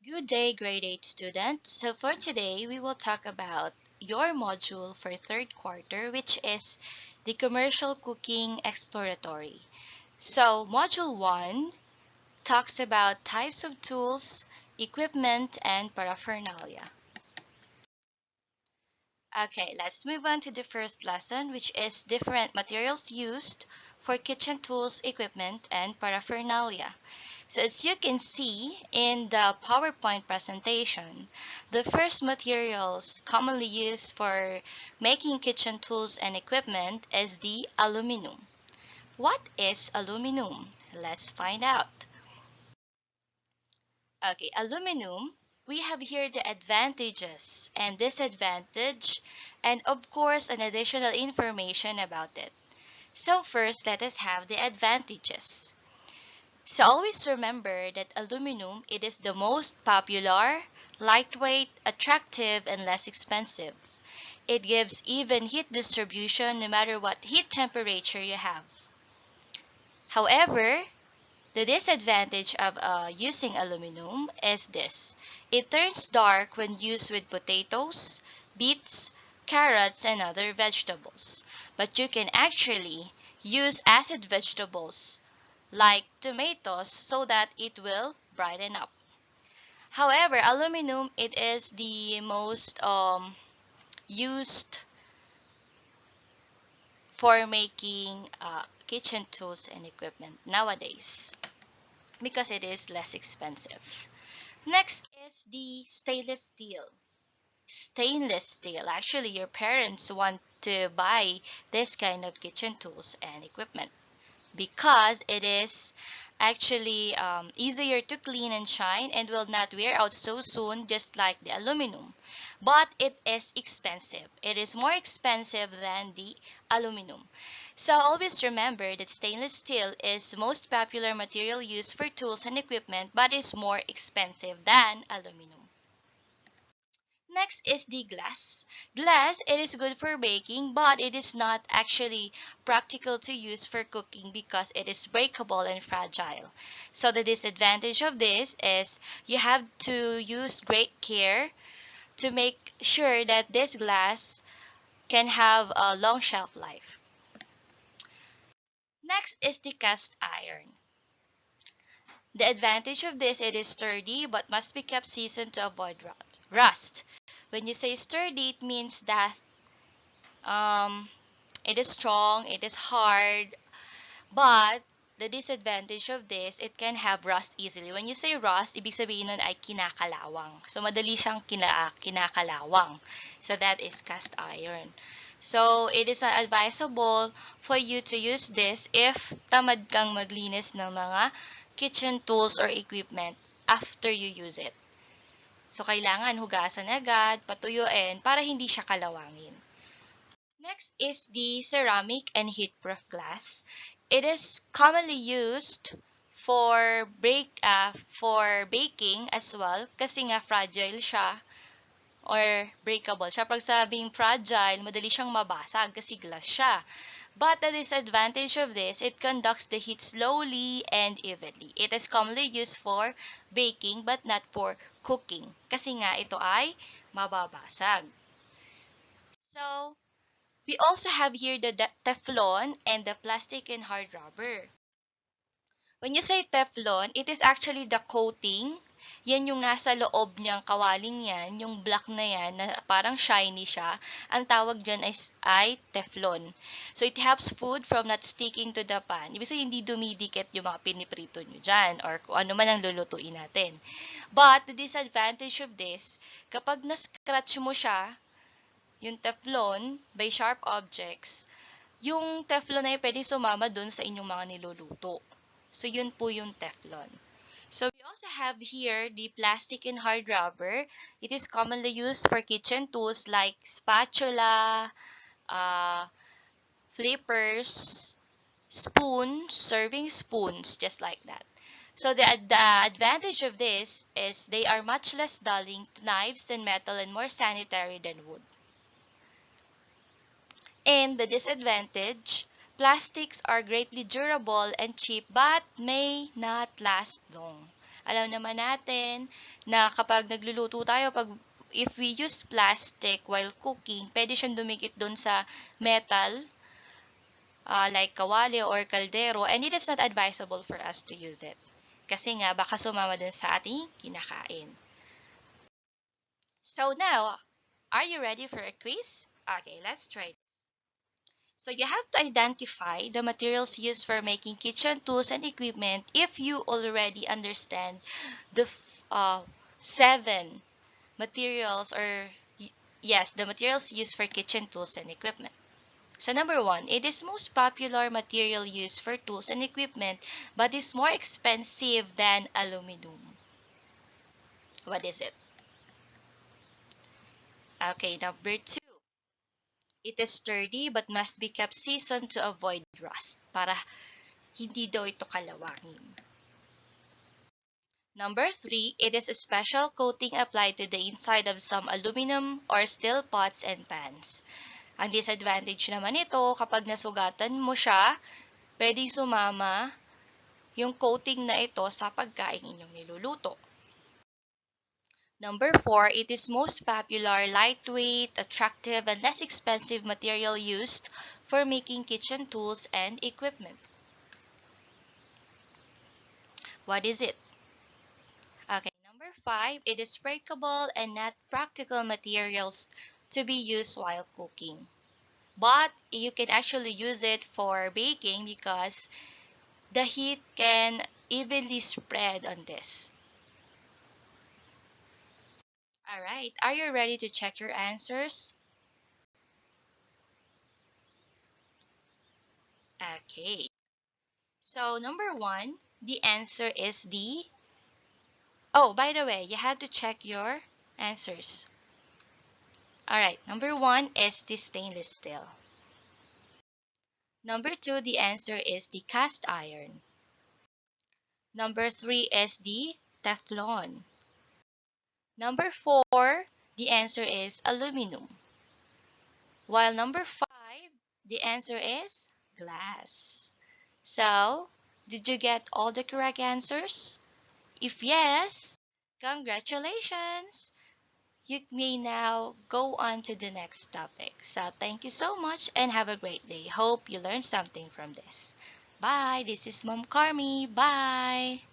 Good day, grade 8 students. So for today, we will talk about your module for third quarter, which is the commercial cooking exploratory. So module 1 talks about types of tools, equipment, and paraphernalia. Okay, let's move on to the first lesson, which is different materials used for kitchen tools, equipment, and paraphernalia. So as you can see in the PowerPoint presentation, the first materials commonly used for making kitchen tools and equipment is the aluminum. What is aluminum? Let's find out. Okay, aluminum, we have here the advantages and disadvantage and of course an additional information about it. So first, let us have the advantages. So always remember that aluminum, it is the most popular, lightweight, attractive, and less expensive. It gives even heat distribution no matter what heat temperature you have. However, the disadvantage of using aluminum is this. It turns dark when used with potatoes, beets, carrots, and other vegetables. But you can actually use acid vegetables like tomatoes so that it will brighten up. However, aluminum, it is the most used for making kitchen tools and equipment nowadays because it is less expensive. Next is the stainless steel. Stainless steel. Actually, your parents want to buy this kind of kitchen tools and equipment because it is actually easier to clean and shine and will not wear out so soon, just like the aluminum. But it is expensive. It is more expensive than the aluminum. So always remember that stainless steel is the most popular material used for tools and equipment, but is more expensive than aluminum. Next is the glass. Glass, it is good for baking, but it is not actually practical to use for cooking because it is breakable and fragile. So the disadvantage of this is you have to use great care to make sure that this glass can have a long shelf life. Next is the cast iron. The advantage of this, it is sturdy but must be kept seasoned to avoid rust. When you say sturdy, it means that Um, it is strong, it is hard, but the disadvantage of this, it can have rust easily. When you say rust, ibig sabihin nun ay kinakalawang. So, madali siyang kinakalawang. So, that is cast iron. So, it is advisable for you to use this if tamad kang maglinis ng mga kitchen tools or equipment after you use it. So, kailangan hugasan agad, patuyuin para hindi siya kalawangin. Next is the ceramic and heat-proof glass. It is commonly used for baking as well kasi nga fragile siya or breakable siya. Pag sabing fragile, madali siyang mabasag kasi glass siya. But the disadvantage of this, it conducts the heat slowly and evenly. It is commonly used for baking but not for cooking kasi nga ito ay mababasag. So, we also have here the Teflon and the plastic and hard rubber. When you say Teflon, it is actually the coating. Yan yung nasa loob niyang kawaling yan, yung black na yan, na parang shiny siya. Ang tawag dyan ay Teflon. So, it helps food from not sticking to the pan. Ibig sabihin, hindi dumidikit yung mga piniprito nyo dyan or kung ano man ang lulutuin natin. But, the disadvantage of this, kapag na-scratch mo siya, yung Teflon by sharp objects, yung Teflon ay pwedeng sumama dun sa inyong mga niluluto. So, yun po yung Teflon. So, we also have here the plastic and hard rubber. It is commonly used for kitchen tools like spatula, flippers, spoons, serving spoons, just like that. So, the advantage of this is they are much less dulling to knives than metal and more sanitary than wood. And the disadvantage, plastics are greatly durable and cheap but may not last long. Alam naman natin na kapag nagluluto tayo, if we use plastic while cooking, pwede siyang dumikit dun sa metal, like kawali or kaldero, and it is not advisable for us to use it. Kasi nga, baka sumama dun sa ating kinakain. So now, are you ready for a quiz? Okay, let's try this. So you have to identify the materials used for making kitchen tools and equipment if you already understand the 7 materials yes, the materials used for kitchen tools and equipment. So number 1, it is most popular material used for tools and equipment but is more expensive than aluminum. What is it? Okay, number 2. It is sturdy but must be kept seasoned to avoid rust para hindi daw ito kalawangin. Number 3, it is a special coating applied to the inside of some aluminum or steel pots and pans. Ang disadvantage naman ito, kapag nasugatan mo siya, pwedeng sumama yung coating na ito sa pagkain inyong niluluto. Number 4, it is most popular, lightweight, attractive, and less expensive material used for making kitchen tools and equipment. What is it? Okay, number 5, it is breakable and not practical materials to be used while cooking. But you can actually use it for baking because the heat can evenly spread on this. Alright, are you ready to check your answers? Okay. So, number 1, the answer is the... Oh, by the way, you had to check your answers. Alright, number 1 is the stainless steel. Number 2, the answer is the cast iron. Number 3 is the Teflon. Number 4, the answer is aluminum. While number 5, the answer is glass. So, did you get all the correct answers? If yes, congratulations! You may now go on to the next topic. So, thank you so much and have a great day. Hope you learned something from this. Bye! This is Mom Carmi. Bye!